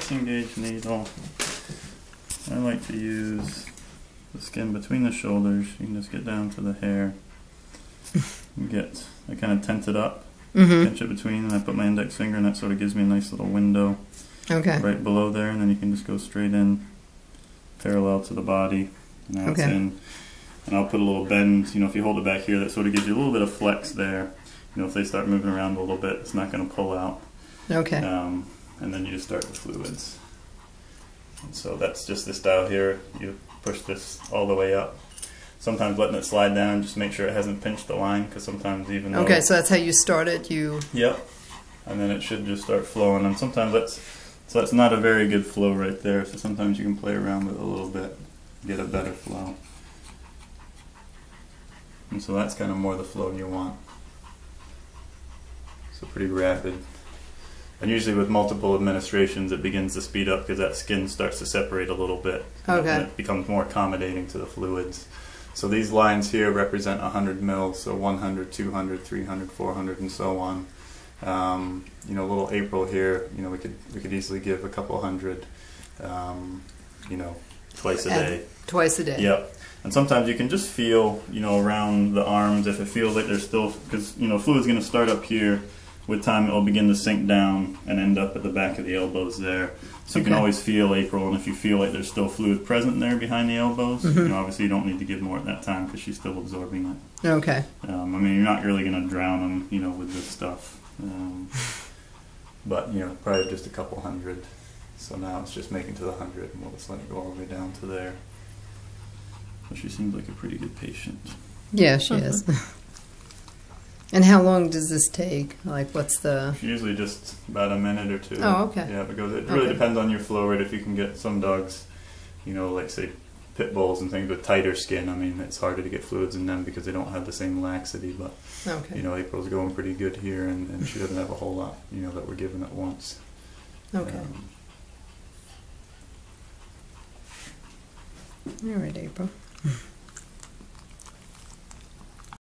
dressing gauge needle. I like to use the skin between the shoulders. You can just get down to the hair. I kind of tent it up, pinch it between, and I put my index finger, and that sort of gives me a nice little window right below there, and then you can just go straight in, parallel to the body. Now it's in. And I'll put a little bend, if you hold it back here, that sort of gives you a little bit of flex there. If they start moving around a little bit, it's not going to pull out. Okay. And then you just start the fluids. And so that's just this dial here. You push this all the way up. Sometimes letting it slide down, just make sure it hasn't pinched the line, because sometimes even though... Okay, so that's how you start it? Yep. And then it should just start flowing. And sometimes that's not a very good flow right there, so sometimes you can play around with it a little bit, get a better flow. And so that's kind of more the flow you want. So pretty rapid. And usually with multiple administrations it begins to speed up because that skin starts to separate a little bit. Okay. And it becomes more accommodating to the fluids. So these lines here represent 100 mils, so 100, 200, 300, 400, and so on. Little April here, we could easily give a couple hundred, twice a day. Twice a day. Yep. And sometimes you can just feel, around the arms, if it feels like there's still, because, fluid's going to start up here. With time, it'll begin to sink down and end up at the back of the elbows there. So you can always feel April, and if you feel like there's still fluid present there behind the elbows, obviously you don't need to give more at that time because she's still absorbing it. Okay. You're not really going to drown them, with this stuff. But, probably just a couple hundred. So now it's just making to the 100, and we'll just let it go all the way down to there. So she seems like a pretty good patient. Yeah, she is. And how long does this take? Like, what's the... Usually just about a minute or two. Oh, okay. Yeah, because it really depends on your flow rate. If you can get some dogs, like say pit bulls and things with tighter skin, it's harder to get fluids in them because they don't have the same laxity. But, April's going pretty good here, and she doesn't have a whole lot, that we're giving at once. Okay. All right, April.